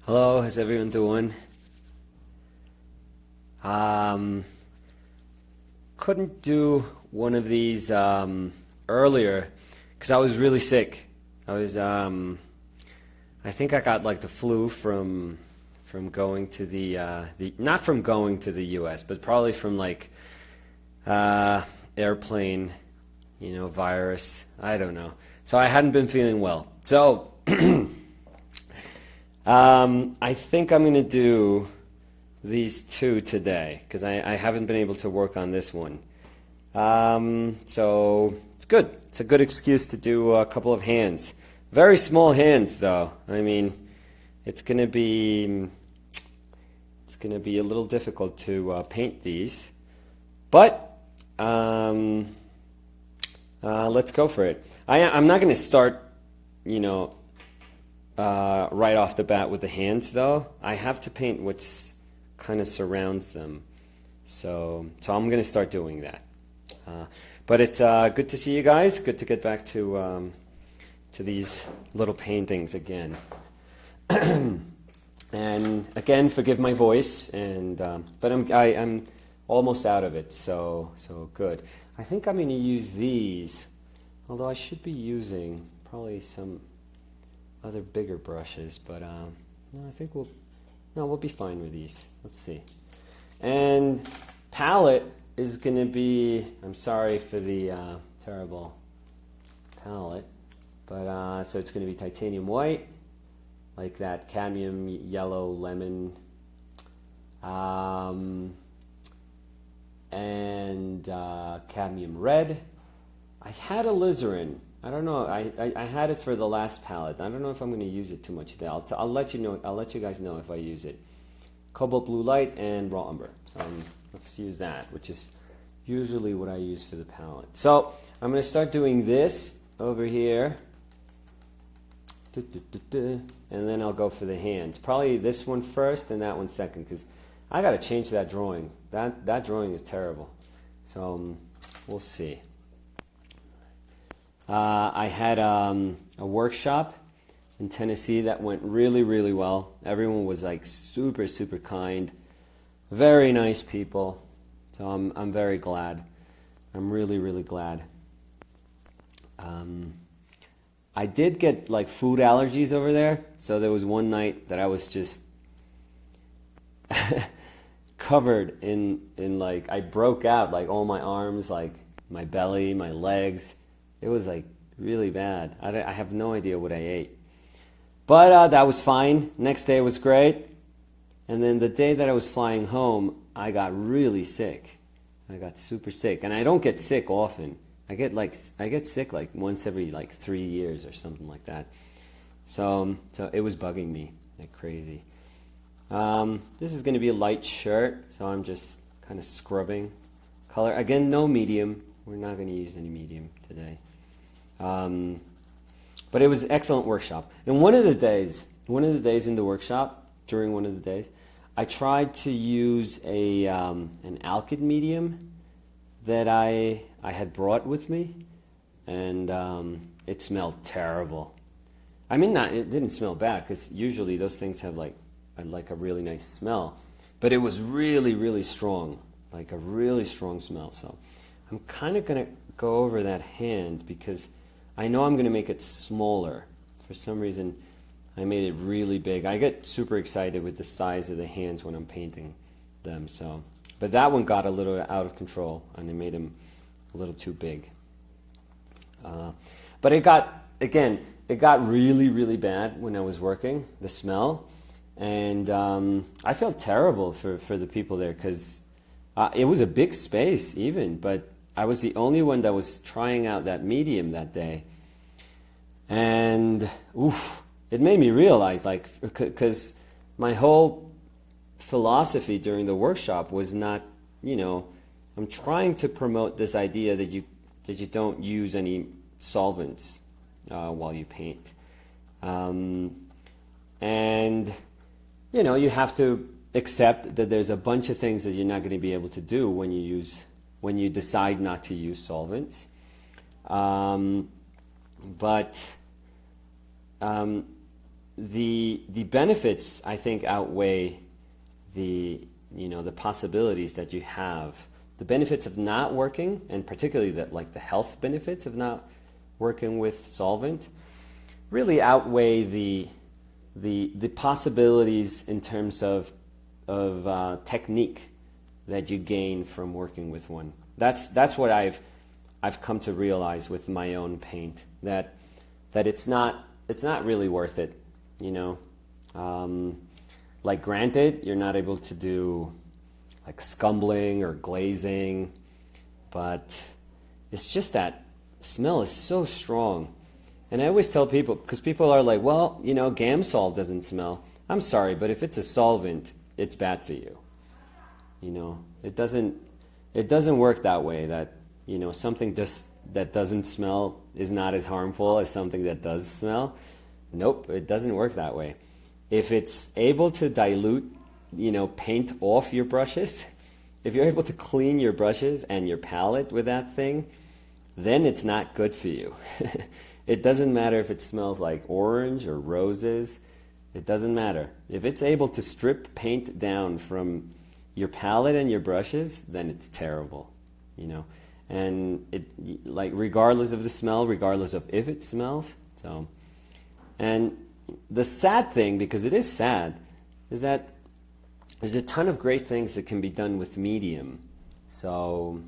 Hello, how's everyone doing? Couldn't do one of these earlier because I was really sick. I think I got like the flu from going to the not from going to the U.S., but probably from like airplane, virus. I don't know. So I hadn't been feeling well. So I think I'm going to do these two today because I haven't been able to work on this one. So it's good. It's a good excuse to do a couple of hands. Very small hands, though. I mean, it's going to be a little difficult to paint these, but let's go for it. I'm not going to start, right off the bat with the hands, though. I have to paint what's kind of surrounds them. So I'm going to start doing that. But it's good to see you guys. Good to get back to these little paintings again. And again, forgive my voice. But I'm almost out of it. So good. I think I'm going to use these, although I should be using probably some other bigger brushes. But I think we'll be fine with these. Let's see. And palette is going to be, I'm sorry for the terrible palette, but so it's going to be titanium white, like that cadmium yellow lemon, and cadmium red. I had alizarin. I don't know. I had it for the last palette. I don't know if I'm going to use it too much today. I'll let you know. I'll let you guys know if I use it. Cobalt blue light and raw umber. So let's use that, which is usually what I use for the palette. So I'm going to start doing this over here, and then I'll go for the hands. Probably this one first and that one second, because I got to change that drawing. That drawing is terrible. So we'll see. I had a workshop in Tennessee that went really, really well. Everyone was like super, super kind. Very nice people. So I'm very glad. I'm really, really glad. I did get like food allergies over there. So there was one night that I was just covered in like, I broke out like all my arms, like my belly, my legs. It was like really bad. I have no idea what I ate. But that was fine. Next day was great. And then the day that I was flying home, I got really sick. I got super sick. And I don't get sick often. I get sick like once every like 3 years or something like that. So it was bugging me like crazy. This is going to be a light shirt, so I'm just kind of scrubbing color. Again, no medium. We're not going to use any medium today. But it was an excellent workshop. And one of the days in the workshop, during one of the days, I tried to use an alkyd medium that I had brought with me, and it smelled terrible. I mean, it didn't smell bad, because usually those things have like a really nice smell, but it was really, really strong, like a really strong smell. So I'm kind of going to go over that hand because I know I'm going to make it smaller. For some reason, I made it really big. I get super excited with the size of the hands when I'm painting them. So, but that one got a little out of control, and I made him a little too big. But it got really, really bad when I was working, the smell. And I felt terrible for the people there because it was a big space even, but I was the only one that was trying out that medium that day. And it made me realize, like, because my whole philosophy during the workshop was not, I'm trying to promote this idea that you don't use any solvents while you paint. And, you have to accept that there's a bunch of things that you're not going to be able to do when you decide not to use solvents. But the benefits, I think, outweigh the possibilities that you have. The benefits of not working, and particularly the health benefits of not working with solvent, really outweigh the possibilities in terms of technique that you gain from working with one. That's what I've come to realize with my own paint, that it's not really worth it, Granted, you're not able to do like scumbling or glazing, but it's just that smell is so strong. And I always tell people, because people are like, well, Gamsol doesn't smell. I'm sorry, but if it's a solvent, it's bad for you. It doesn't work that way, that, something that doesn't smell is not as harmful as something that does smell. Nope, it doesn't work that way. If it's able to dilute, paint off your brushes, if you're able to clean your brushes and your palette with that thing, then it's not good for you. It doesn't matter if it smells like orange or roses. It doesn't matter. If it's able to strip paint down from your palette and your brushes, then it's terrible, And regardless of the smell, regardless of if it smells. And the sad thing, because it is sad, is that there's a ton of great things that can be done with medium. So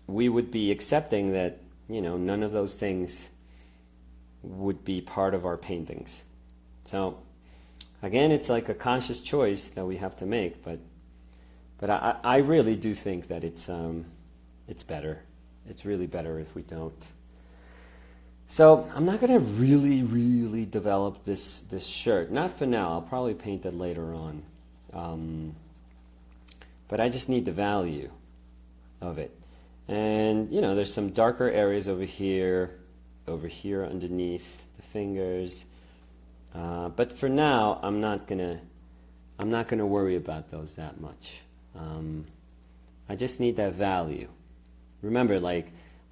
we would be accepting that, none of those things would be part of our paintings. So again, it's like a conscious choice that we have to make, but I really do think that it's better. It's really better if we don't. So I'm not going to really, really develop this shirt. Not for now. I'll probably paint it later on. But I just need the value of it. And, there's some darker areas over here underneath the fingers. But for now, I'm not gonna worry about those that much. I just need that value. Remember,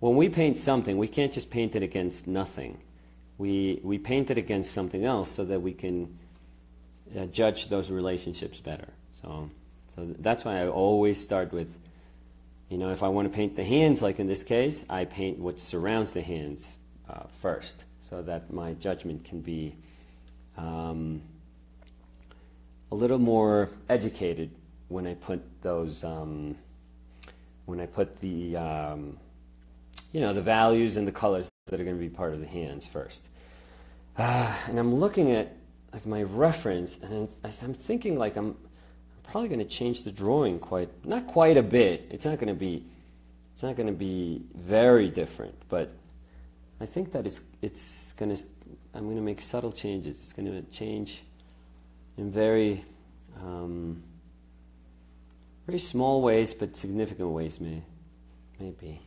when we paint something, we can't just paint it against nothing. We paint it against something else so that we can judge those relationships better. So that's why I always start with, if I want to paint the hands, like in this case, I paint what surrounds the hands first, so that my judgment can be a little more educated when I put those, the values and the colors that are going to be part of the hands first. And I'm looking at my reference, and I'm thinking I'm probably going to change the drawing not quite a bit. It's not going to be very different, but I think that I'm going to make subtle changes. It's going to change in very very small ways, but significant ways, maybe.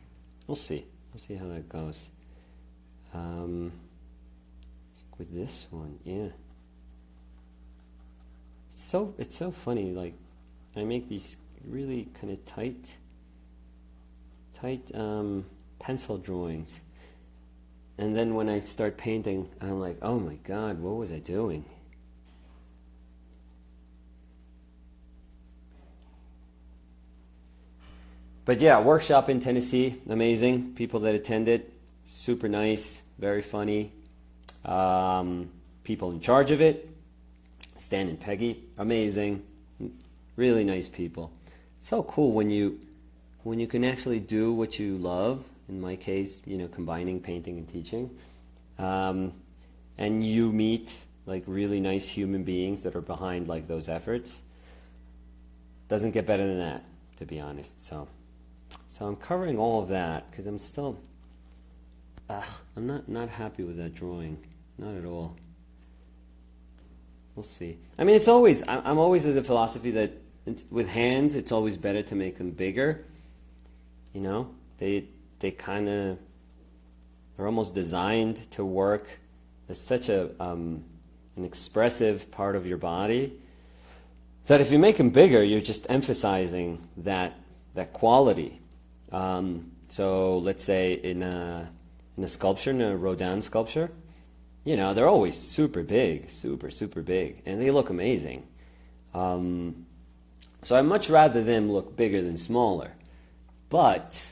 We'll see. We'll see how that goes. With this one, yeah. It's so funny. I make these really kind of tight pencil drawings, and then when I start painting, I'm like, oh my God, what was I doing? But yeah, workshop in Tennessee, amazing. People that attended, super nice, very funny. People in charge of it, Stan and Peggy, amazing, really nice people. So cool when you can actually do what you love. In my case, combining painting and teaching, and you meet really nice human beings that are behind those efforts. Doesn't get better than that, to be honest. So I'm covering all of that because I'm still, I'm not happy with that drawing, not at all. We'll see. I mean, it's always, I'm always of the philosophy that with hands, it's always better to make them bigger. They kind of are almost designed to work as such an expressive part of your body that if you make them bigger, you're just emphasizing that quality. So let's say in a sculpture, in a Rodin sculpture, they're always super big, super big, and they look amazing. So I'd much rather them look bigger than smaller. But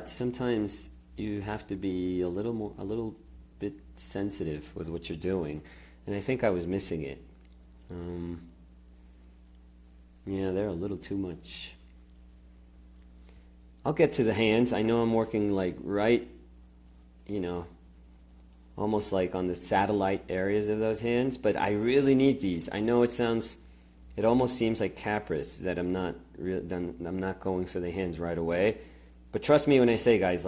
sometimes you have to be a little bit sensitive with what you're doing, and I think I was missing it. They're a little too much. I'll get to the hands. I know I'm working like right, almost like on the satellite areas of those hands, but I really need these. I know it almost seems like caprice that I'm not going for the hands right away. But trust me when I say, guys,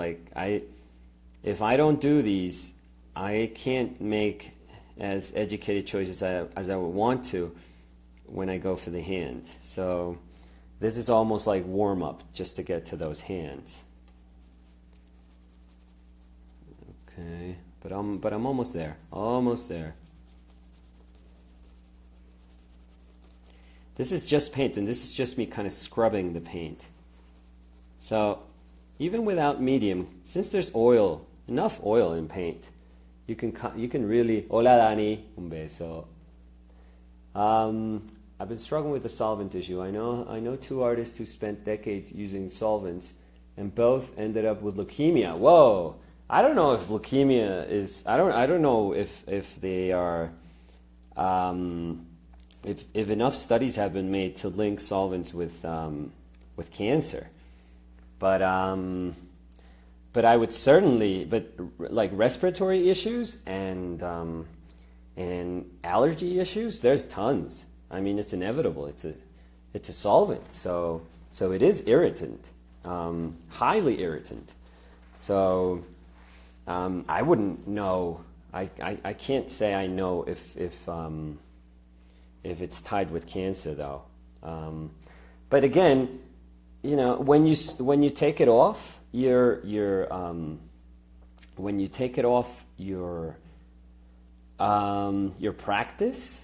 if I don't do these, I can't make as educated choices as I would want to when I go for the hands. So this is almost like warm-up just to get to those hands. Okay, but I'm almost there. Almost there. This is just paint, and this is just me kind of scrubbing the paint. So even without medium, since there's enough oil in paint, you can really. Hola Dani, un beso. I've been struggling with the solvent issue. I know two artists who spent decades using solvents, and both ended up with leukemia. Whoa! I don't know if leukemia is. I don't know if they are. If enough studies have been made to link solvents with cancer, but I would certainly, like respiratory issues and allergy issues, there's tons. I mean, it's inevitable. It's a solvent, so it is irritant, highly irritant. So I wouldn't know. I can't say I know if it's tied with cancer, though. But again, when you take it off your practice,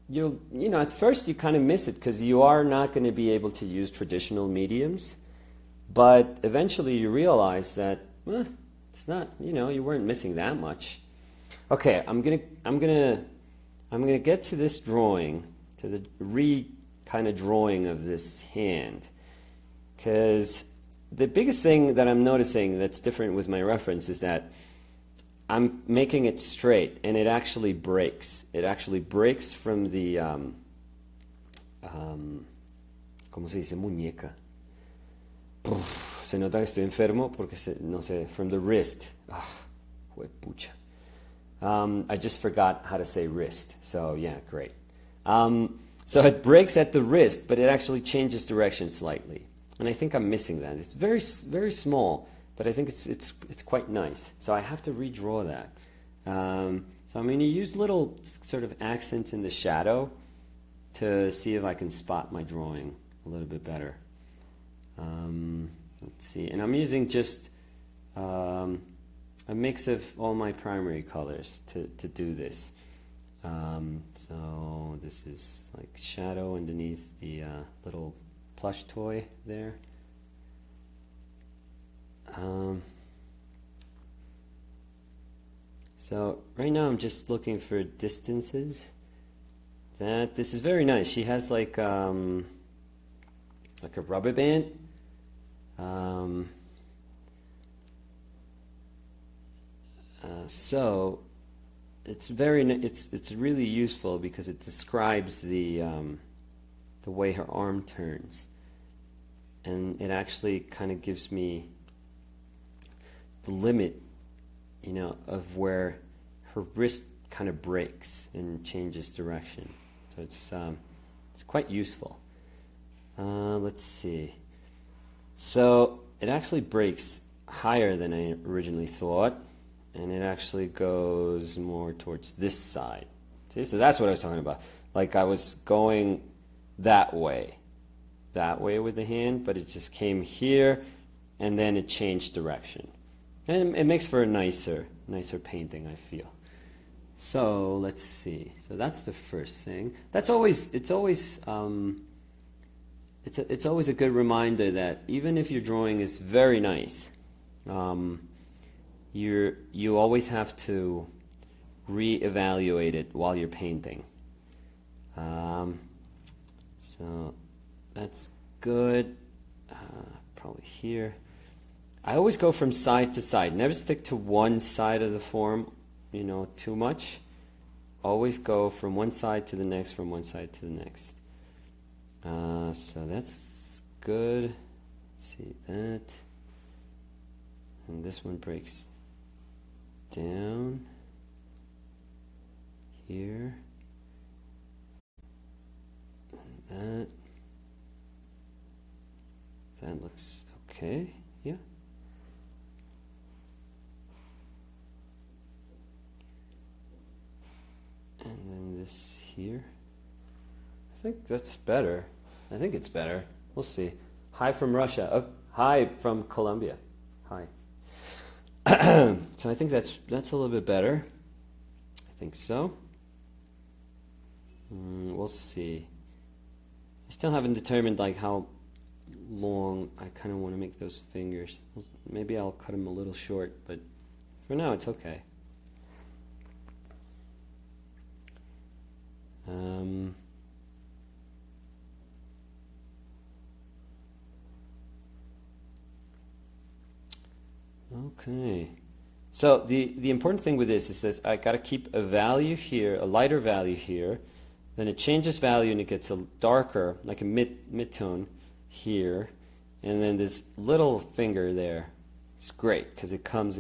at first you kind of miss it because you are not going to be able to use traditional mediums, but eventually you realize that it's not. You weren't missing that much. Okay, I'm gonna get to this drawing, to the kind of drawing of this hand, because the biggest thing that I'm noticing that's different with my reference is that I'm making it straight, and it actually breaks. It actually breaks from the, ¿cómo se dice? Muñeca. Se nota que estoy enfermo porque, no sé, from the wrist. Huepucha. I just forgot how to say wrist, so yeah, great. So it breaks at the wrist, but it actually changes direction slightly, and I think I'm missing that. It's very, very small, but I think it's quite nice. So I have to redraw that. So I'm going to use little sort of accents in the shadow to see if I can spot my drawing a little bit better. Let's see, and I'm using just a mix of all my primary colors to do this. So this is like shadow underneath the little plush toy there. So right now I'm just looking for distances. This is very nice. She has like a rubber band. So it's it's really useful because it describes the way her arm turns, and it actually kind of gives me the limit, of where her wrist kind of breaks and changes direction. So it's quite useful. Let's see. So it actually breaks higher than I originally thought, and it actually goes more towards this side. See, so that's what I was talking about. Like I was going that way with the hand, but it just came here, and then it changed direction. And it makes for a nicer painting, I feel. So let's see. So that's the first thing. It's always a good reminder that even if your drawing is very nice, you always have to reevaluate it while you're painting. So that's good. Probably here. I always go from side to side. Never stick to one side of the form, too much. Always go from one side to the next, from one side to the next. So that's good. Let's see that. And this one breaks down here. And that looks okay. Yeah. And then this here. I think that's better. I think it's better. We'll see. Hi from Russia. Oh, hi from Colombia. Hi. So I think that's a little bit better. I think so. We'll see. I still haven't determined how long I kind of want to make those fingers. Maybe I'll cut them a little short, but for now it's okay. Okay. So the important thing with this is I got to keep a value here, a lighter value here. Then it changes value and it gets a darker, like a mid-tone here. And then this little finger there. It's great because it comes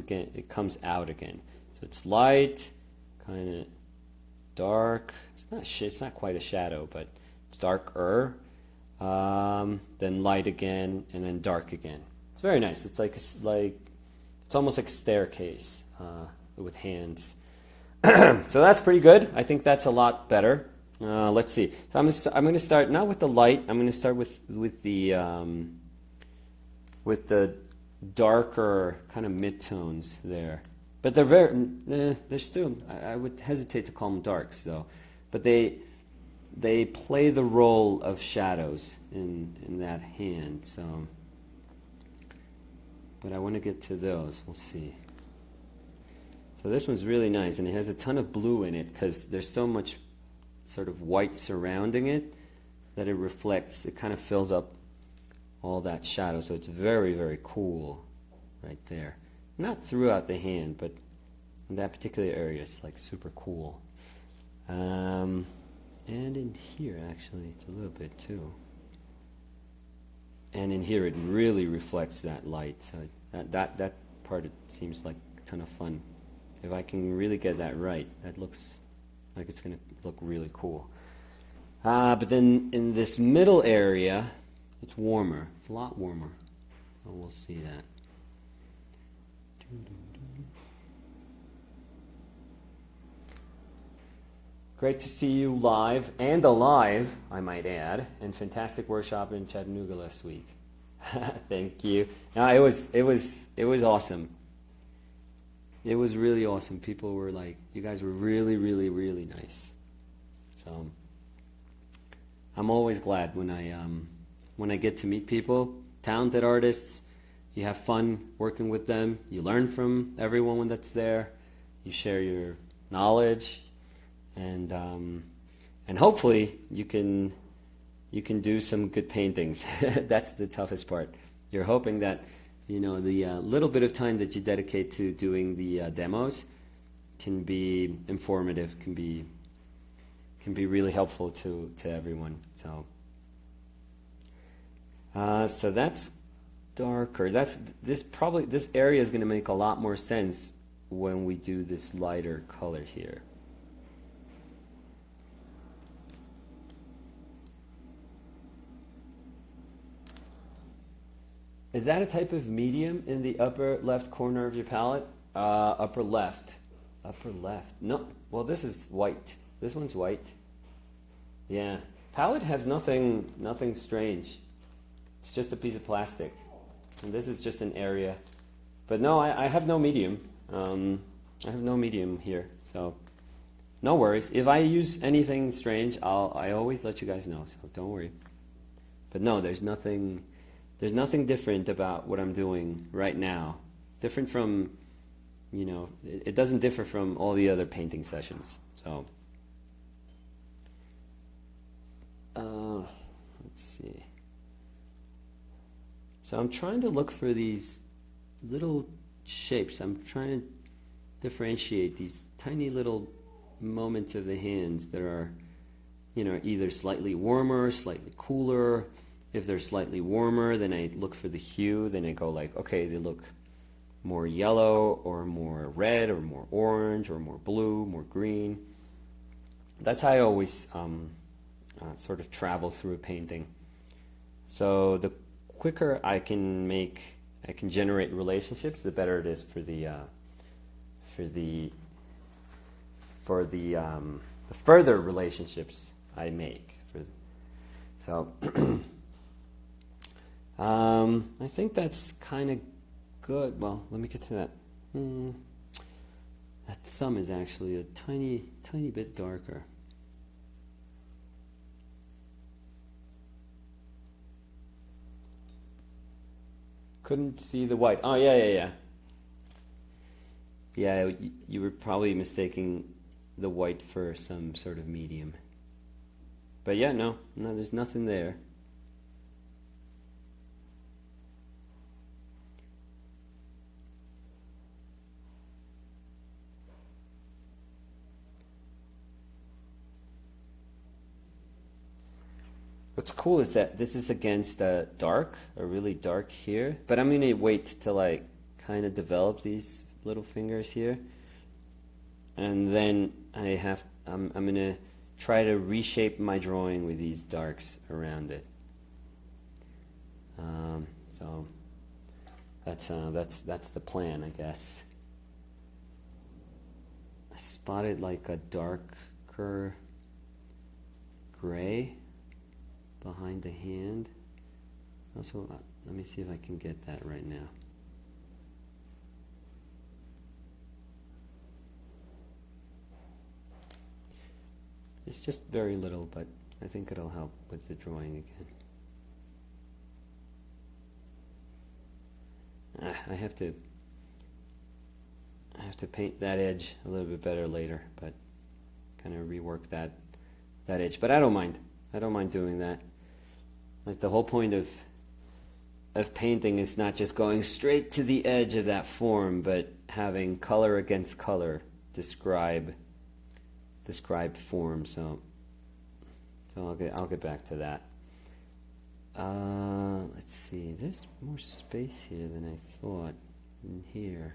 out again. So it's light, kind of dark. It's not quite a shadow, but it's darker. Then light again, and then dark again. It's very nice. It's it's almost like a staircase with hands. So that's pretty good. I think that's a lot better. Let's see. So I'm going to start not with the light. I'm going to start with the darker kind of midtones there. But they're still. I would hesitate to call them darks though. But they play the role of shadows in that hand. So. But I want to get to those. We'll see. So this one's really nice, and it has a ton of blue in it because there's so much sort of white surrounding it that it reflects. It kind of fills up all that shadow, so it's very, very cool right there. Not throughout the hand, but in that particular area, it's super cool. And in here, actually, it's a little bit too. And in here, it really reflects that light. So that part, it seems like a ton of fun. If I can really get that right, that looks like it's going to look really cool. But then in this middle area, it's warmer. It's a lot warmer. So we'll see that. Great to see you live and alive, I might add, and fantastic workshop in Chattanooga last week. Thank you. No, it was awesome. It was really awesome. People were you guys were really, really, really nice. So I'm always glad when I get to meet people, talented artists. You have fun working with them. You learn from everyone that's there. You share your knowledge. And hopefully you can do some good paintings. That's the toughest part. You're hoping that the little bit of time that you dedicate to doing the demos can be informative, can be really helpful to everyone. So that's darker. This area is going to make a lot more sense when we do this lighter color here. Is that a type of medium in the upper left corner of your palette? Upper left. Upper left. No. Well, this is white. This one's white. Yeah. Palette has nothing strange. It's just a piece of plastic. And this is just an area. But no, I have no medium. I have no medium here. So no worries. If I use anything strange, I always let you guys know. So don't worry. But no, there's nothing different about what I'm doing right now. Different from it doesn't differ from all the other painting sessions. So, let's see. So I'm trying to look for these little shapes. I'm trying to differentiate these tiny little moments of the hands that are, either slightly warmer, slightly cooler. If they're slightly warmer, then I look for the hue. Then I go like, okay, they look more yellow or more red or more orange or more blue, more green. That's how I always sort of travel through a painting. So the quicker I can generate relationships, the better it is for the further relationships I make. So I think that's kind of good. Well, let me get to that. That thumb is actually a tiny bit darker. Couldn't see the white. Oh, yeah. Yeah, you were probably mistaking the white for some sort of medium. But yeah, no, there's nothing there. What's cool is that this is against a really dark here, but I'm going to wait till I kind of develop these little fingers here, and then I'm going to try to reshape my drawing with these darks around it. So that's the plan, I guess. I spotted like a darker gray behind the hand. Also, let me see if I can get that right now. It's just very little, but I think it'll help with the drawing again. I have to paint that edge a little bit better later, but kind of rework that edge. But I don't mind. I don't mind doing that. Like the whole point of painting is not just going straight to the edge of that form, but having color against color describe form. So I'll get back to that. Let's see. There's more space here than I thought in here.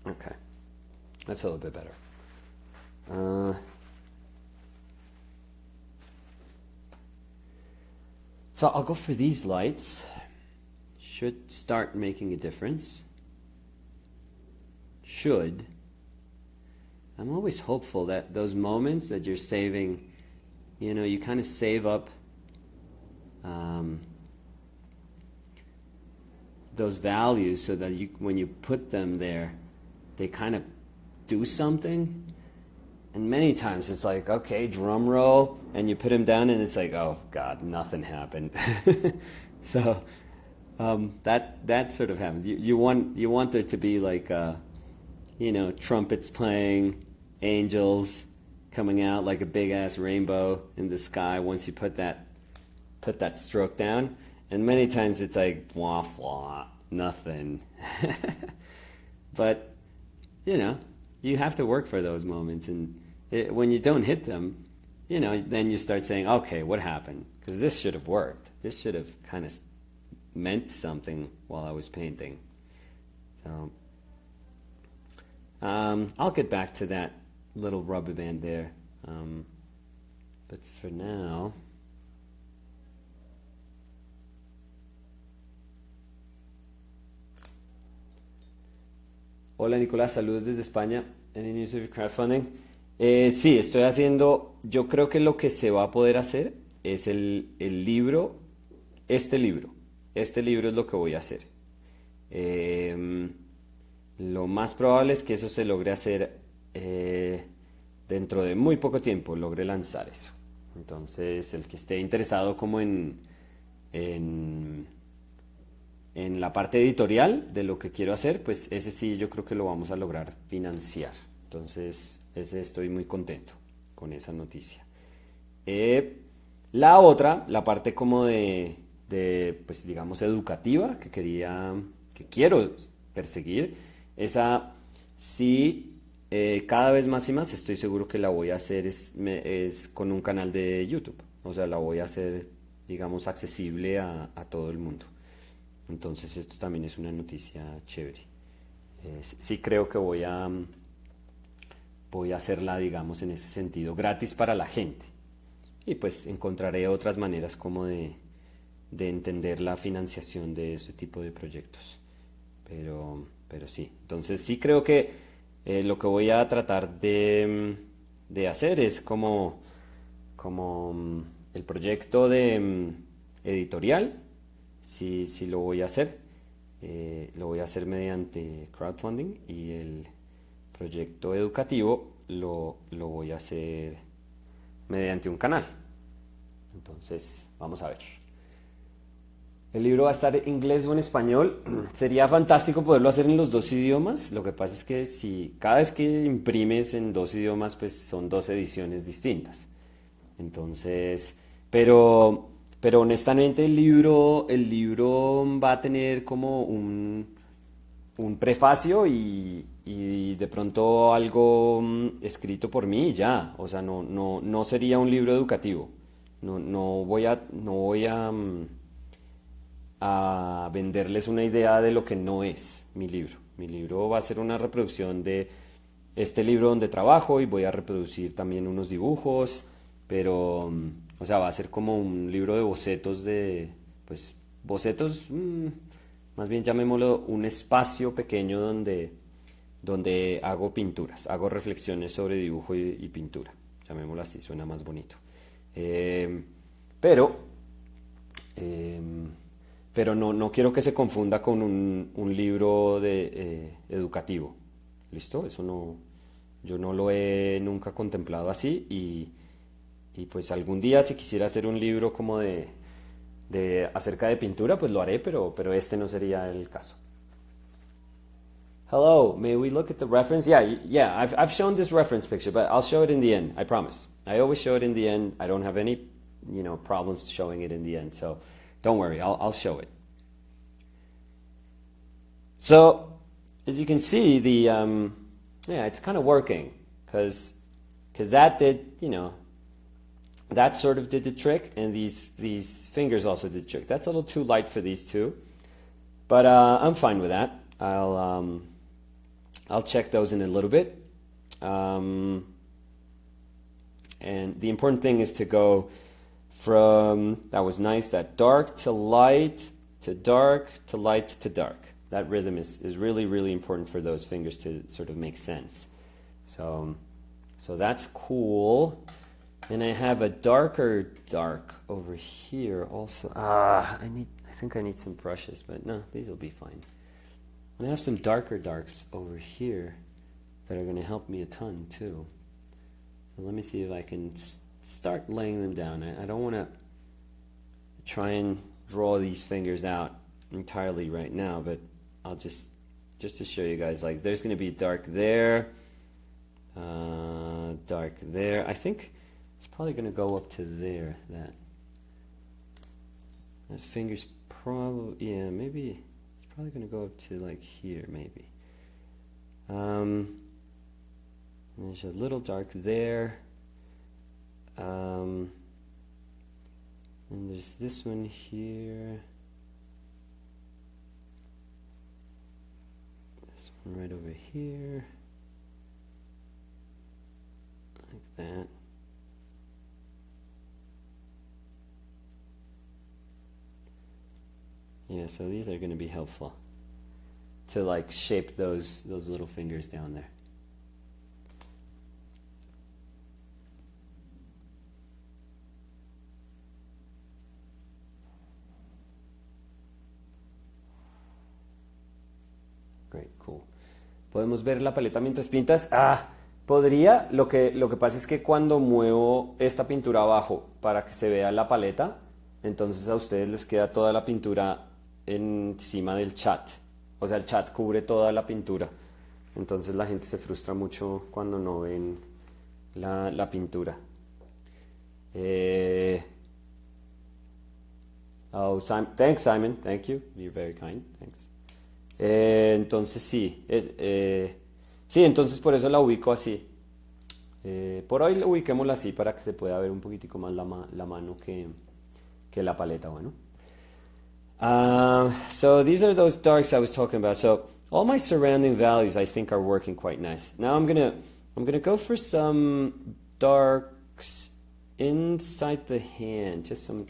Okay, that's a little bit better. So I'll go for these lights. Should start making a difference. Should. I'm always hopeful that those moments that you're saving, you kind of save up those values so that when you put them there, they kind of do something. And many times it's like, okay, drum roll, and you put them down and it's like, oh God, nothing happened. So that sort of happens. You want there to be like trumpets playing, angels coming out like a big ass rainbow in the sky once you put that stroke down. And many times it's like blah blah, nothing. But you have to work for those moments, and when you don't hit them, then you start saying, okay, what happened? Because this should have worked. This should have kind of meant something while I was painting. So I'll get back to that little rubber band there. But for now, hola Nicolás, saludos desde España. Any news of crowdfunding? Sí, estoy haciendo, yo creo que lo que se va a poder hacer es el libro, este libro es lo que voy a hacer. Lo más probable es que eso se logre hacer dentro de muy poco tiempo, logre lanzar eso. Entonces, el que esté interesado como en, en la parte editorial de lo que quiero hacer, pues ese sí yo creo que lo vamos a lograr financiar. Entonces, ese estoy muy contento con esa noticia. Eh, la otra, la parte como pues digamos, educativa que quiero perseguir, esa sí, cada vez más y más estoy seguro que la voy a hacer es con un canal de YouTube. O sea, la voy a hacer, digamos, accesible a todo el mundo. Entonces, esto también es una noticia chévere. Sí creo que voy a hacerla, digamos, en ese sentido, gratis para la gente. Y pues encontraré otras maneras como de entender la financiación de ese tipo de proyectos. Pero sí, entonces sí creo que lo que voy a tratar de hacer es como el proyecto editorial, sí lo voy a hacer. Lo voy a hacer mediante crowdfunding y el proyecto educativo lo voy a hacer mediante un canal. Entonces, vamos a ver. El libro va a estar en inglés o en español. Sería fantástico poderlo hacer en los dos idiomas. Lo que pasa es que si cada vez que imprimes en dos idiomas, pues son dos ediciones distintas. Entonces, pero honestamente el libro va a tener como un prefacio y de pronto algo escrito por mí y ya. O sea, no sería un libro educativo. No voy a venderles una idea de lo que no es mi libro. Mi libro va a ser una reproducción de este libro donde trabajo y voy a reproducir también unos dibujos, pero, o sea, va a ser como un libro de bocetos pues, bocetos, más bien llamémoslo un espacio pequeño donde hago pinturas, hago reflexiones sobre dibujo y pintura, llamémoslo así, suena más bonito. Eh, pero eh, pero no quiero que se confunda con un libro educativo. ¿Listo? Yo no lo he nunca contemplado así y pues algún día si quisiera hacer un libro como acerca de pintura, pues lo haré, pero este no sería el caso. Hello, may we look at the reference? Yeah, I've shown this reference picture, but I'll show it in the end, I promise. I always show it in the end. I don't have any, problems showing it in the end, so don't worry, I'll show it. So, as you can see, it's kind of working because that that sort of did the trick, and these fingers also did the trick. That's a little too light for these two, but I'm fine with that. I'll check those in a little bit. And the important thing is to go from, that was nice, that dark to light to dark to light to dark. That rhythm is really, really important for those fingers to sort of make sense. So that's cool. And I have a darker dark over here also. I think I need some brushes, but no, these will be fine. And I have some darker darks over here that are going to help me a ton too. So let me see if I can start laying them down. I don't want to try and draw these fingers out entirely right now, but I'll just to show you guys, like there's going to be dark there, dark there. I think it's probably going to go up to there. That finger's probably, yeah, maybe it's probably going to go up to like here, maybe. There's a little dark there. And there's this one here. This one right over here. Like that. Yeah, so these are going to be helpful to like shape those little fingers down there. Great, cool. ¿Podemos ver la paleta mientras pintas? Podría, lo que pasa es que cuando muevo esta pintura abajo para que se vea la paleta, entonces a ustedes les queda toda la pintura encima del chat. O sea, el chat cubre toda la pintura. Entonces la gente se frustra mucho cuando no ven la pintura. Thanks, Simon. Thank you. You're very kind. Thanks. Entonces sí. Sí, entonces por eso la ubico así. Por hoy ubiquémosla así para que se pueda ver un poquitico más la mano que la paleta. Bueno. So these are those darks I was talking about. So all my surrounding values I think are working quite nice. Now I'm gonna go for some darks inside the hand. Just some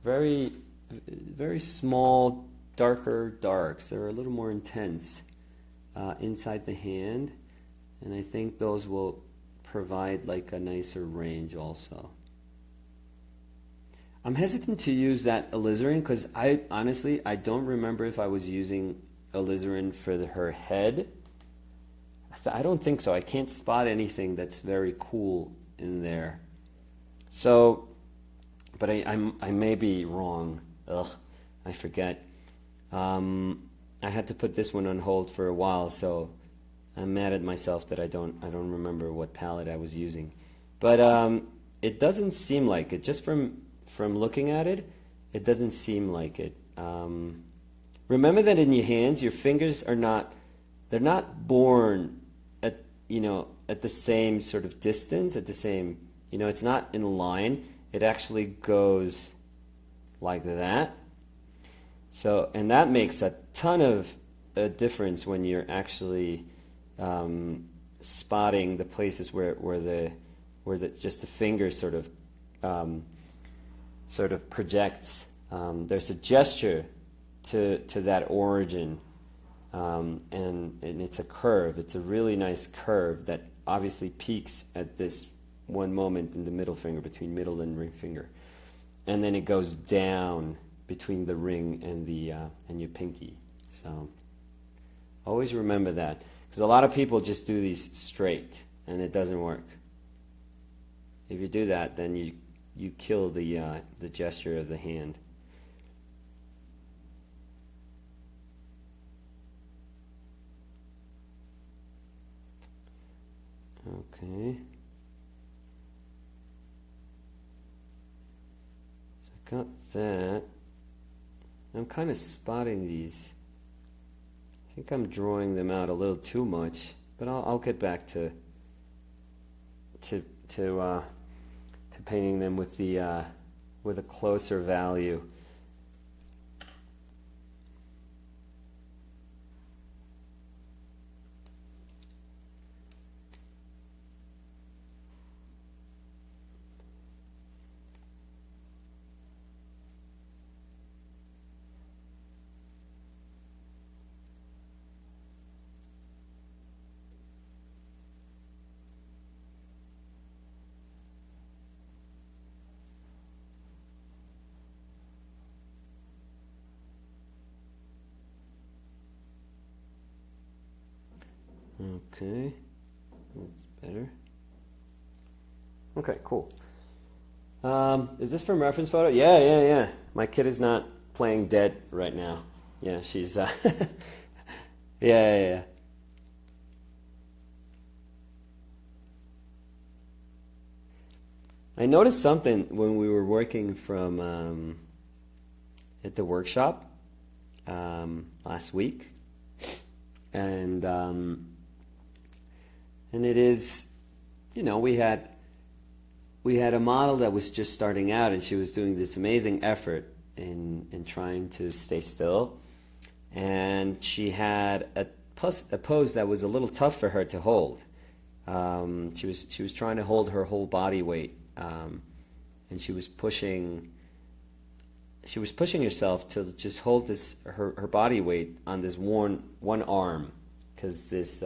very, very small, darker darks. They're a little more intense inside the hand. And I think those will provide like a nicer range also. I'm hesitant to use that alizarin because I don't remember if I was using alizarin for her head. I don't think so. I can't spot anything that's very cool in there. So, but I may be wrong. Ugh, I forget. I had to put this one on hold for a while, so I'm mad at myself that I don't remember what palette I was using. But it doesn't seem like it. Just from looking at it, it doesn't seem like it. Remember that in your hands, your fingers they're not born at the same sort of distance, at the same, it's not in a line. It actually goes like that. So, and that makes a ton of a difference when you're actually spotting the places where just the finger sort of projects. There's a gesture to that origin, and it's a curve. It's a really nice curve that obviously peaks at this one moment in the middle finger, between middle and ring finger, and then it goes down between the ring and your pinky. So always remember that, because a lot of people just do these straight, and it doesn't work. If you do that, then you kill the gesture of the hand. Okay. So I got that. I'm kind of spotting these. I think I'm drawing them out a little too much, but I'll get back to painting them with a closer value. Okay, that's better. Okay, cool. Is this from reference photo? Yeah. My kid is not playing dead right now. Yeah, she's, yeah. I noticed something when we were working from at the workshop last week, and it is, we had a model that was just starting out, and she was doing this amazing effort in trying to stay still, and she had a pose that was a little tough for her to hold. She was trying to hold her whole body weight, and she was pushing herself to just hold her body weight on this one arm, because this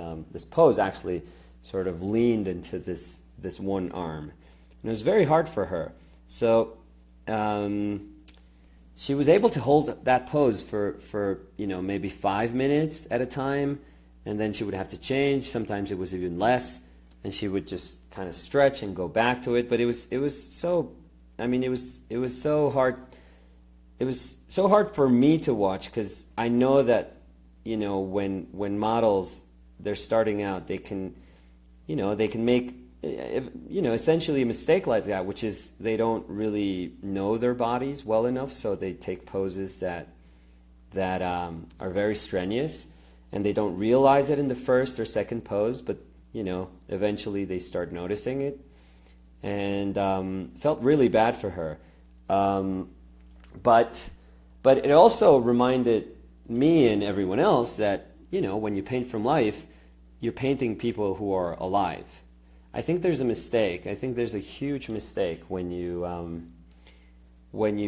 pose actually sort of leaned into this one arm. And it was very hard for her. So she was able to hold that pose for maybe 5 minutes at a time, and then she would have to change. Sometimes it was even less. and she would just kind of stretch and go back to it. But it was so, I mean, it was so hard. It was so hard for me to watch because I know that, you know, when models, they're starting out, they can make, you know, essentially a mistake like that, which is they don't really know their bodies well enough, so they take poses that are very strenuous, and they don't realize it in the first or second pose, but, you know, eventually they start noticing it, and felt really bad for her. But it also reminded me and everyone else that, you know, when you paint from life, you're painting people who are alive. I think there's a mistake. I think there's a huge mistake when you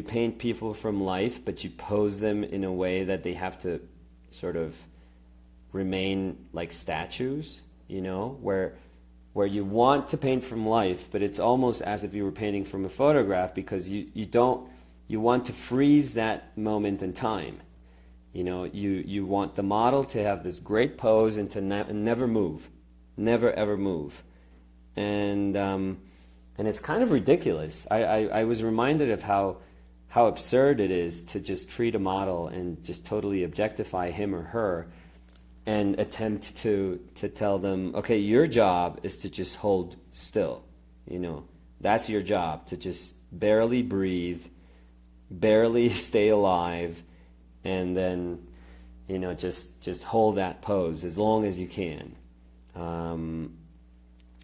paint people from life, but you pose them in a way that they have to sort of remain like statues, you know, where you want to paint from life, but it's almost as if you were painting from a photograph, because you want to freeze that moment in time. You know, you want the model to have this great pose and to never move, never ever move. And it's kind of ridiculous. I was reminded of how absurd it is to just treat a model and just totally objectify him or her and attempt to tell them, okay, your job is to just hold still. You know, that's your job, to just barely breathe, barely stay alive, and then, you know, just hold that pose as long as you can.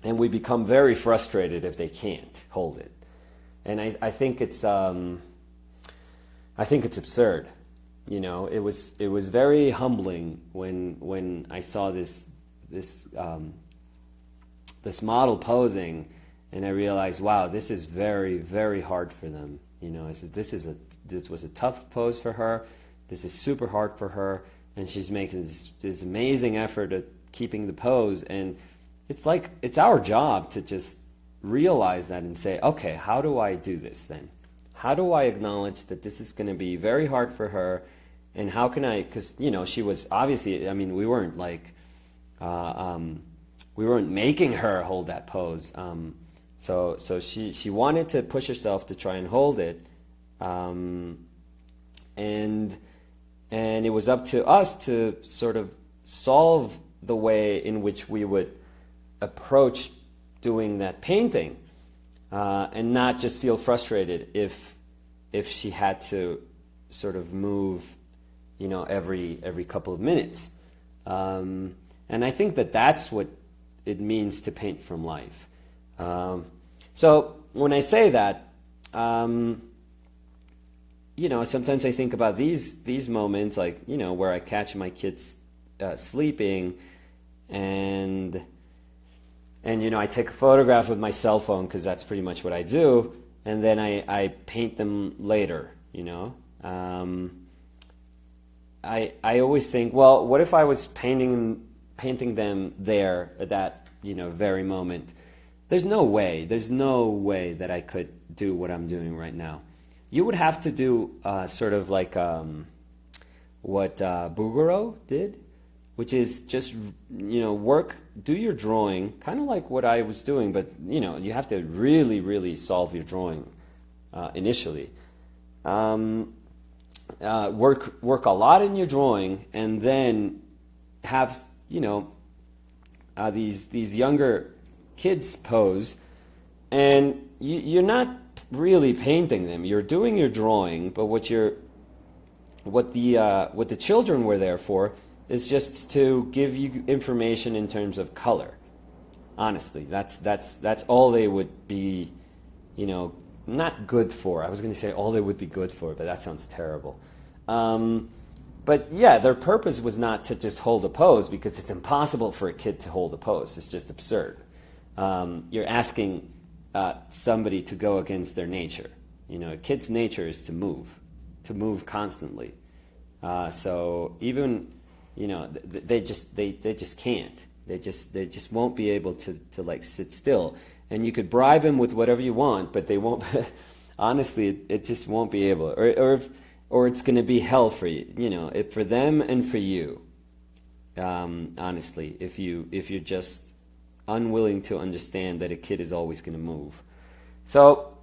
And we become very frustrated if they can't hold it. And I think it's absurd. You know, it was very humbling when I saw this model posing, and I realized, wow, this is very, very hard for them. You know, this was a tough pose for her. This is super hard for her, and she's making this amazing effort at keeping the pose. And it's like, it's our job to just realize that and say, okay, how do I do this then? How do I acknowledge that this is going to be very hard for her, and how can I, because, you know, she was obviously, I mean, we weren't like, we weren't making her hold that pose. So she wanted to push herself to try and hold it, and it was up to us to sort of solve the way in which we would approach doing that painting, and not just feel frustrated if she had to sort of move, you know, every couple of minutes. And I think that's what it means to paint from life. So when I say that, you know, sometimes I think about these moments, like, you know, where I catch my kids sleeping, and you know, I take a photograph with my cell phone, because that's pretty much what I do, and then I paint them later, you know. I always think, well, what if I was painting them there at that, you know, very moment? There's no way that I could do what I'm doing right now. You would have to do sort of like what Bouguereau did, which is just, you know, do your drawing, kind of like what I was doing, but, you know, you have to really, really solve your drawing initially. Work a lot in your drawing, and then have, you know, these younger kids pose, and you're not really painting them. You're doing your drawing, but what the children were there for is just to give you information in terms of color. Honestly, that's all they would be, you know, not good for. I was going to say all they would be good for, but that sounds terrible. But yeah, their purpose was not to just hold a pose, because it's impossible for a kid to hold a pose. It's just absurd. You're asking somebody to go against their nature. You know, a kid's nature is to move constantly. So even, you know, they just can't. They just won't be able to like sit still. And you could bribe them with whatever you want, but they won't. Honestly, it just won't be able. Or it's going to be hell for you. You know, for them and for you. Honestly, if you're just unwilling to understand that a kid is always going to move. So,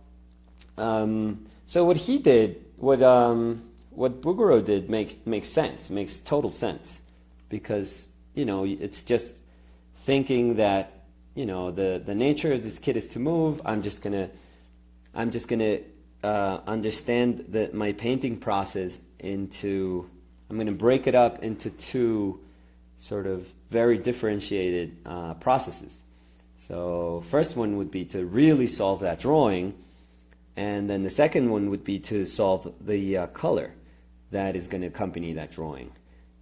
so what he did, what Bouguereau did makes sense, makes total sense, because it's just thinking that the nature of this kid is to move. I'm just gonna understand my painting process into. I'm going to break it up into two sort of very differentiated processes. So first one would be to really solve that drawing, and then the second one would be to solve the color that is going to accompany that drawing.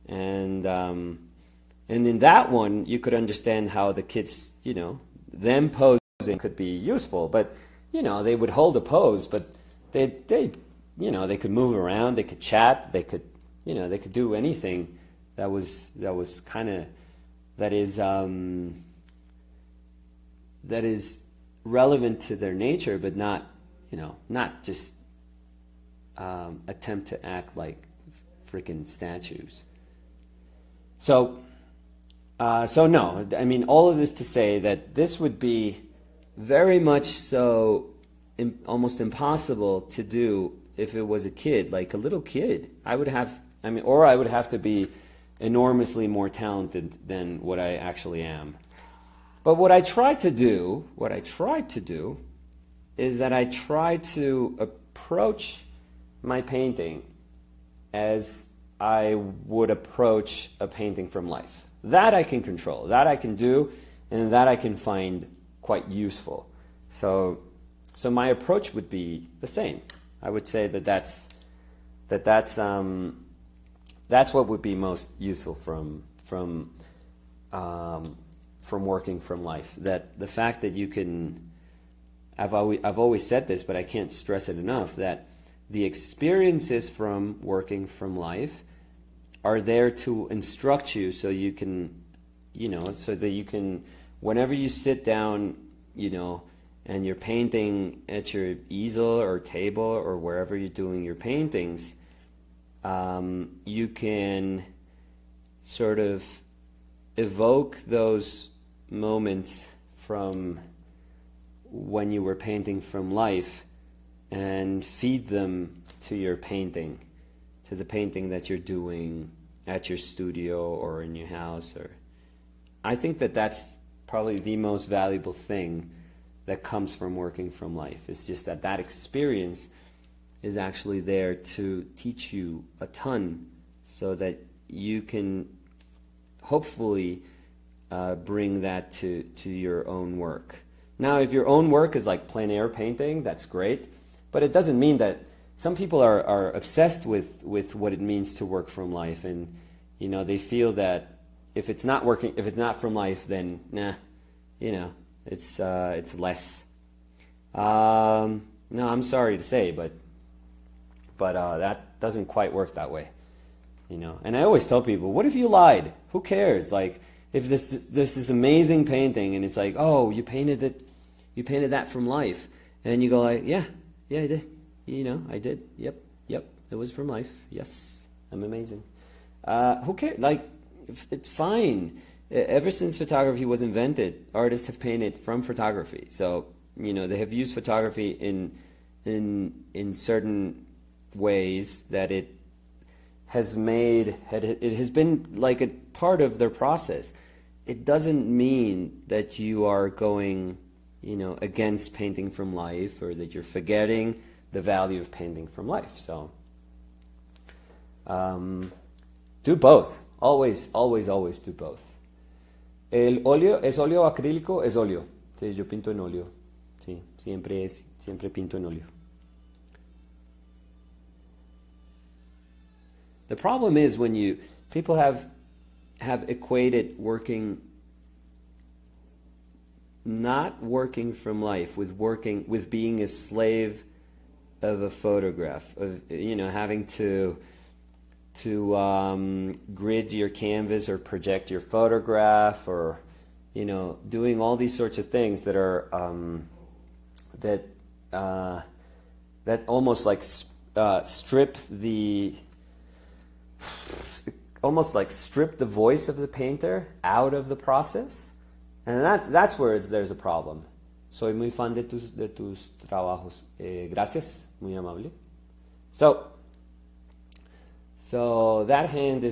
And in that one, you could understand how the kids, them posing could be useful, but they would hold a pose, but they could move around, they could chat, they could do anything that is relevant to their nature, but not just attempt to act like freaking statues. So no, I mean, all of this to say that this would be very much so almost impossible to do if it was a kid, like a little kid. I would have to be enormously more talented than what I actually am. But what I try to do is that I try to approach my painting as I would approach a painting from life. That I can control, that I can do, and that I can find quite useful. So my approach would be the same. I would say that's what would be most useful from working from life. That the fact that you can, I've always said this, but I can't stress it enough, that the experiences from working from life are there to instruct you, so you can, so that you can, whenever you sit down, and you're painting at your easel or table or wherever you're doing your paintings, you can sort of evoke those moments from when you were painting from life and feed them to your painting, to the painting that you're doing at your studio or in your house. Or I think that that's probably the most valuable thing that comes from working from life. It's just that experience is actually there to teach you a ton, so that you can hopefully bring that to your own work. Now, if your own work is like plein air painting, that's great, but it doesn't mean that. Some people are obsessed with what it means to work from life, and they feel that if it's not from life, then it's less. No, I'm sorry to say, but that doesn't quite work that way, And I always tell people, what if you lied? Who cares? Like, if there's this amazing painting, and it's like, oh, you painted that from life, and you go like, yeah, I did. I did. Yep. It was from life. Yes, I'm amazing. Who cares? Like, it's fine. Ever since photography was invented, artists have painted from photography. So, they have used photography in certain ways that it has been like a part of their process. It doesn't mean that you are going, against painting from life, or that you're forgetting the value of painting from life. So do both. Always do both. El óleo es óleo acrílico, es óleo. Sí, yo pinto en óleo. Sí, siempre pinto en óleo. The problem is when people have equated not working from life with being a slave of a photograph, of having to grid your canvas or project your photograph, or doing all these sorts of things that are that almost like strip the voice of the painter out of the process. And that's where there's a problem. Soy muy fan de tus trabajos. Gracias, muy amable. So that hand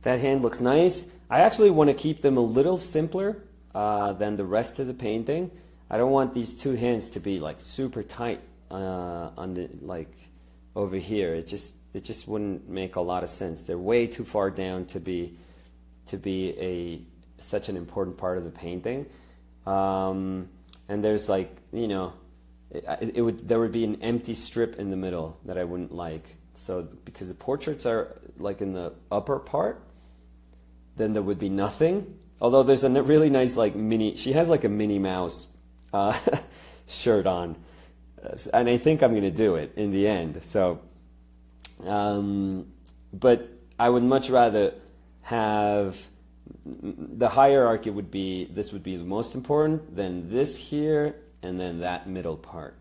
that hand looks nice. I actually want to keep them a little simpler than the rest of the painting. I don't want these two hands to be like super tight on the like over here. It just wouldn't make a lot of sense. They're way too far down to be such an important part of the painting. And there's like, you know, there would be an empty strip in the middle that I wouldn't like. So because the portraits are like in the upper part, then there would be nothing. Although there's a really nice like she has like a Minnie Mouse shirt on. And I think I'm going to do it in the end. So, but I would much rather have the hierarchy would be, this would be the most important, then this here, and then that middle part.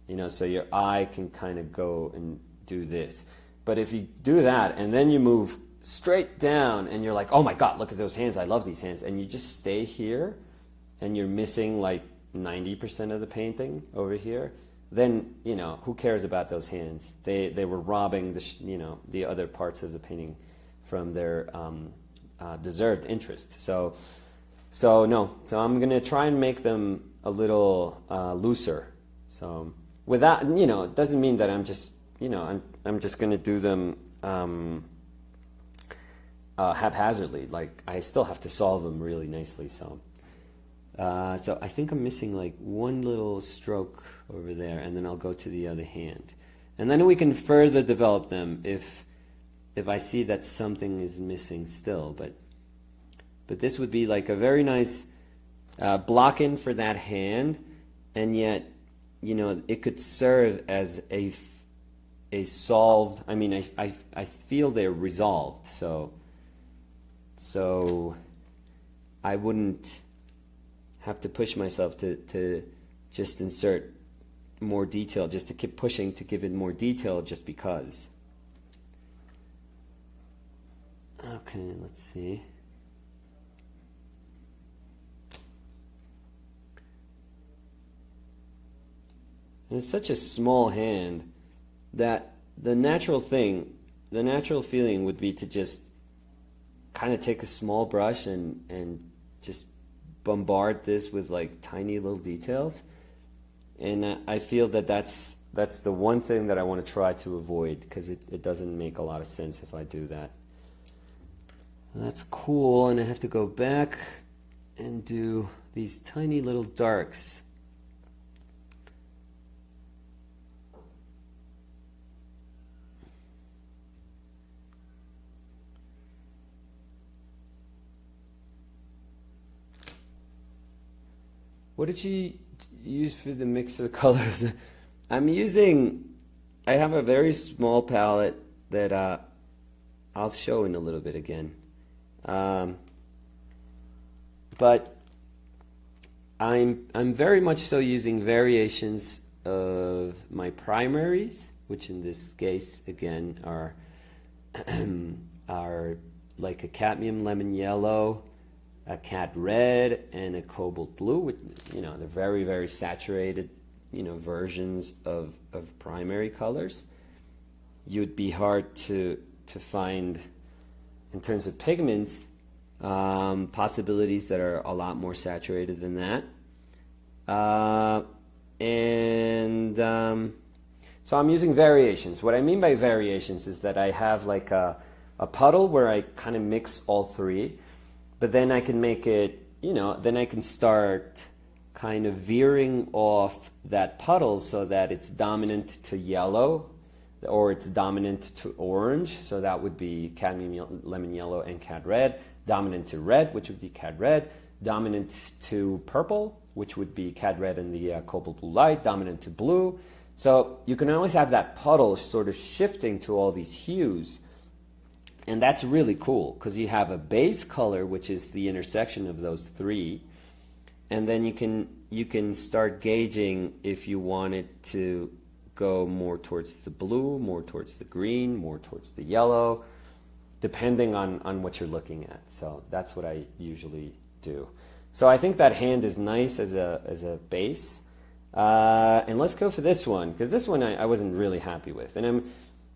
You know, so your eye can kind of go and do this. But if you do that, and then you move straight down, and you're like, oh my God, look at those hands, I love these hands, and you just stay here, and you're missing like 90% of the painting over here, then, you know, who cares about those hands? They were robbing the other parts of the painting from their deserved interest. So I'm going to try and make them a little looser. So without, you know, it doesn't mean that I'm just, you know, I'm just going to do them haphazardly. Like I still have to solve them really nicely. So I think I'm missing like one little stroke over there, and then I'll go to the other hand, and then we can further develop them if I see that something is missing still. But this would be like a very nice block-in for that hand, and yet, you know, it could serve as a solved. I mean, I feel they're resolved, so I wouldn't have to push myself to just insert more detail, just to keep pushing to give it more detail just because. Okay, let's see. And it's such a small hand that the natural feeling would be to just kind of take a small brush and just bombard this with like tiny little details. And I feel that that's the one thing that I want to try to avoid, because it doesn't make a lot of sense if I do that. That's cool, and I have to go back and do these tiny little darks. What did you use for the mix of colors? I have a very small palette that I'll show in a little bit again. But I'm very much so using variations of my primaries, which in this case again are like a cadmium lemon yellow, a cad red, and a cobalt blue. Which, you know, they're very, very saturated, you know, versions of primary colors. You'd be hard to find, in terms of pigments, possibilities that are a lot more saturated than that. So I'm using variations. What I mean by variations is that I have like a puddle where I kind of mix all three, but then I can make it, you know, then I can start kind of veering off that puddle so that it's dominant to yellow, or it's dominant to orange, so that would be cadmium lemon yellow and cad red, dominant to red, which would be cad red, dominant to purple, which would be cad red and the cobalt blue light, dominant to blue. So you can always have that puddle sort of shifting to all these hues, and that's really cool because you have a base color, which is the intersection of those three, and then you can start gauging if you want it to go more towards the blue, more towards the green, more towards the yellow, depending on what you're looking at. So that's what I usually do. So I think that hand is nice as a base. And let's go for this one, because this one I wasn't really happy with. And I'm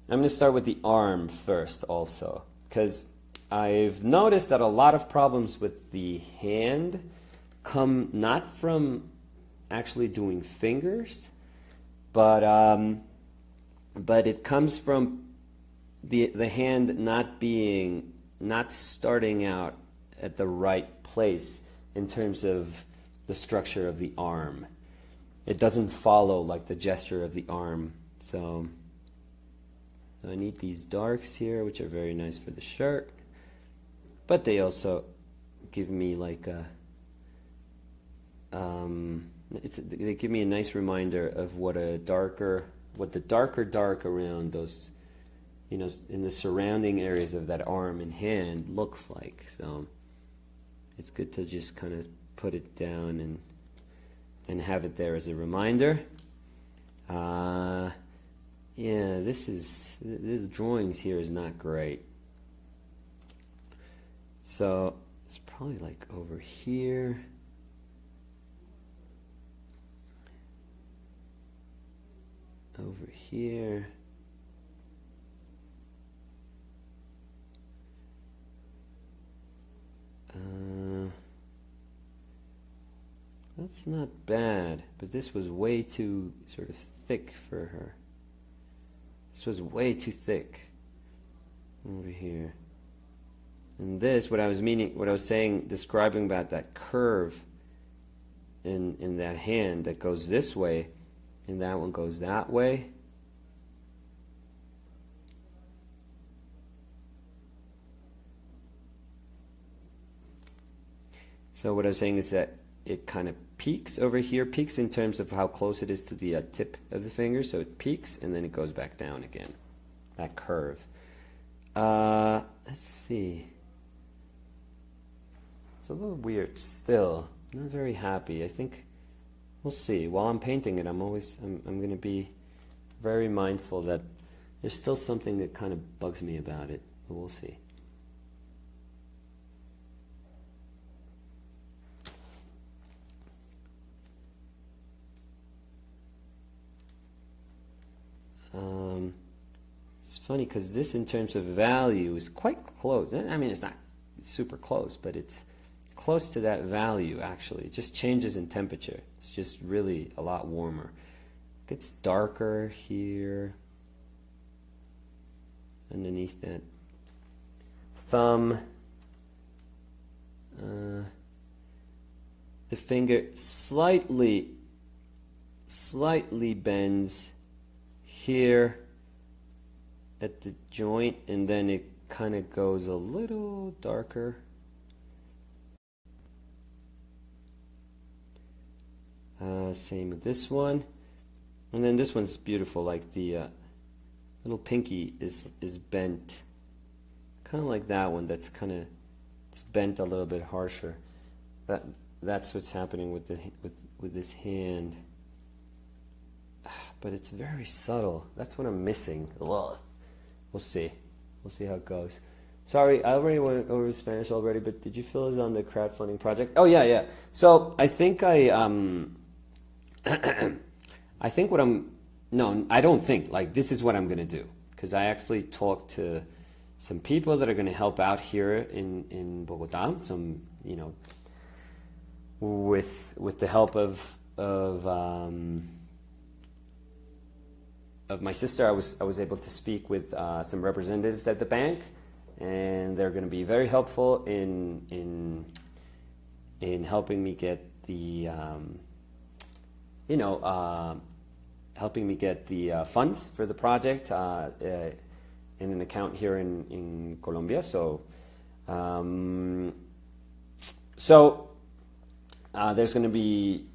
going to start with the arm first also, because I've noticed that a lot of problems with the hand come not from actually doing fingers, but it comes from the hand not starting out at the right place in terms of the structure of the arm. It doesn't follow like the gesture of the arm. So I need these darks here, which are very nice for the shirt, but they also give me like they give me a nice reminder of what the darker dark around those, in the surrounding areas of that arm and hand looks like. So it's good to just kind of put it down and have it there as a reminder. Yeah, the drawings here is not great. So it's probably like over here. Over here. That's not bad, but this was way too sort of thick for her. This was way too thick over here. And this, what I was saying, describing about that curve in that hand that goes this way, and that one goes that way. So what I was saying is that it kind of peaks over here, peaks in terms of how close it is to the tip of the finger, so it peaks and then it goes back down again, that curve. Let's see. It's a little weird still. I'm not very happy. I think we'll see. While I'm painting it, I'm going to be very mindful that there's still something that kind of bugs me about it, but we'll see. It's funny because this, in terms of value, is quite close. I mean, it's not super close, but it's close to that value, actually. It just changes in temperature. It's just really a lot warmer. It gets darker here, underneath that thumb. The finger slightly bends here at the joint, and then it kind of goes a little darker. Same with this one, and then this one's beautiful. Like the little pinky is bent, kind of like that one. That's kind of, it's bent a little bit harsher. That's what's happening with this hand. But it's very subtle. That's what I'm missing. Ugh. We'll see. We'll see how it goes. Sorry, I already went over Spanish already, but did you fill us on the crowdfunding project? Oh, yeah. So I think I think what I'm... No, I don't think. Like, this is what I'm going to do. Because I actually talked to some people that are going to help out here in Bogota. Some, with the help of my sister, I was able to speak with some representatives at the bank, and they're going to be very helpful in helping me get the helping me get the funds for the project in an account here in Colombia. So there's not going to be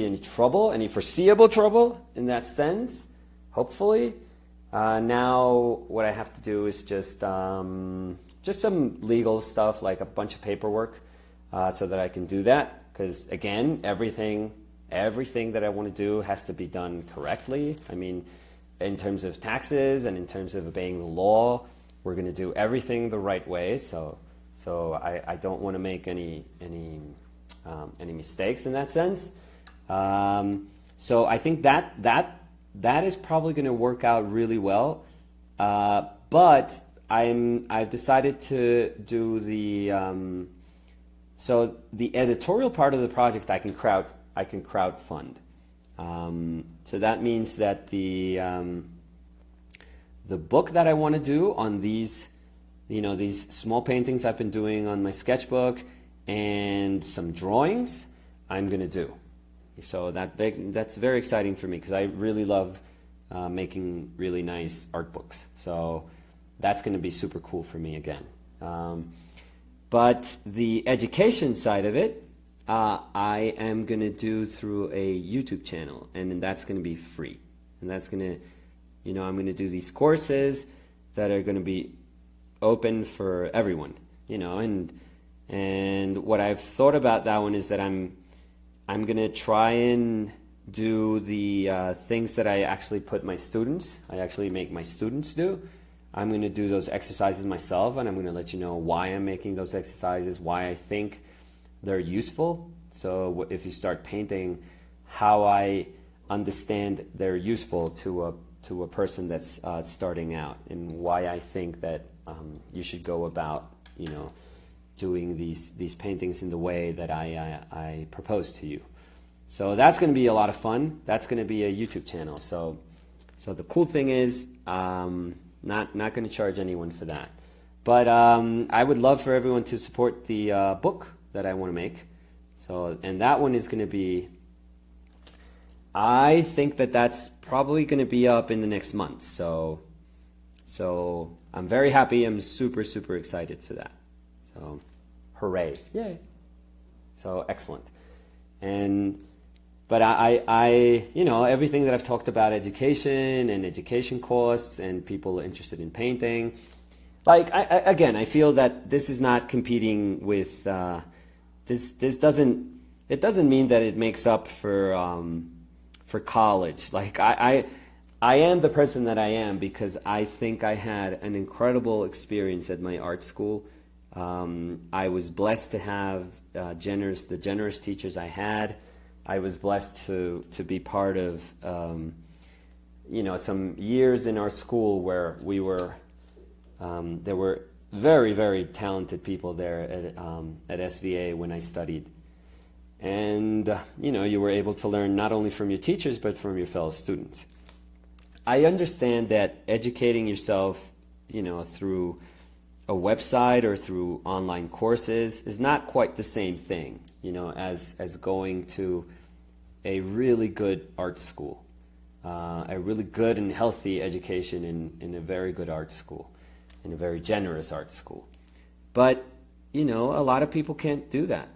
any trouble, any foreseeable trouble in that sense. Hopefully. Now what I have to do is just some legal stuff, like a bunch of paperwork, so that I can do that. Because again, everything that I want to do has to be done correctly. I mean, in terms of taxes and in terms of obeying the law. We're going to do everything the right way. So I don't want to make any mistakes in that sense. So I think that is probably going to work out really well. But I've decided to do the so the editorial part of the project I can crowdfund. So that means that the book that I want to do on these small paintings I've been doing on my sketchbook and some drawings I'm going to do. So that's very exciting for me because I really love making really nice art books. So that's going to be super cool for me again. But the education side of it, I am going to do through a YouTube channel, and then that's going to be free. And that's going to, I'm going to do these courses that are going to be open for everyone, and what I've thought about that one is that I'm going to try and do the things that I actually make my students do. I'm going to do those exercises myself, and I'm going to let you know why I'm making those exercises, why I think they're useful. So if you start painting, how I understand they're useful to a person that's starting out, and why I think that you should go about doing these paintings in the way that I propose to you. So that's going to be a lot of fun. That's going to be a YouTube channel. So the cool thing is not going to charge anyone for that. But I would love for everyone to support the book that I want to make. So, and that one is going to be, I think that's probably going to be up in the next month. So I'm very happy. I'm super, super excited for that. So hooray. Yay. So excellent. But I everything that I've talked about, education and education costs and people interested in painting, I feel that this is not competing with, it doesn't mean that it makes up for college. I am the person that I am because I think I had an incredible experience at my art school. I was blessed to have the generous teachers I had. I was blessed to be part of some years in our school where we were there were very, very talented people there at SVA when I studied. And you were able to learn not only from your teachers but from your fellow students. I understand that educating yourself through a website or through online courses is not quite the same thing as going to a really good art school, a really good and healthy education in a very good art school, in a very generous art school. But a lot of people can't do that.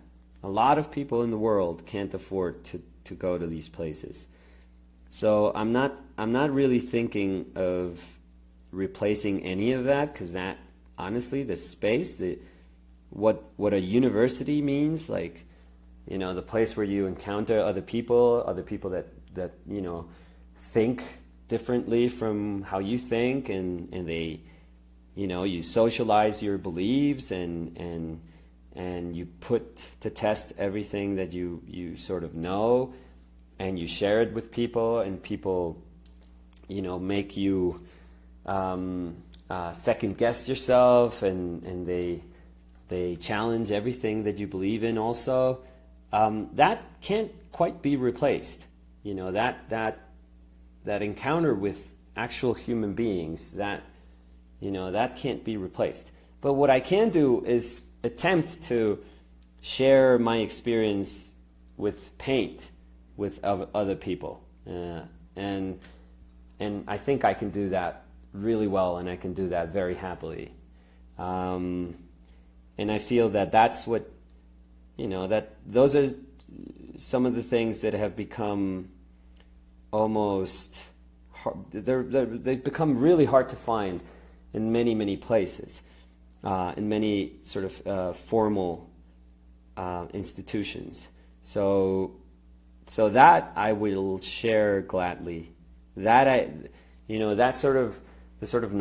A lot of people in the world can't afford to go to these places. So I'm not really thinking of replacing any of that, because that, honestly, the space, what a university means, the place where you encounter other people that think differently from how you think, and they, you socialize your beliefs and you put to test everything that you sort of know, and you share it with people, and people, make you second guess yourself, and they challenge everything that you believe in also. That can't quite be replaced. That encounter with actual human beings, that can't be replaced. But what I can do is attempt to share my experience with paint with other people, and I think I can do that really well, and I can do that very happily, and I feel that that's what that those are some of the things that have become almost hard, they've become really hard to find in many places, in many sort of formal institutions. So that I will share gladly. That that sort of the sort of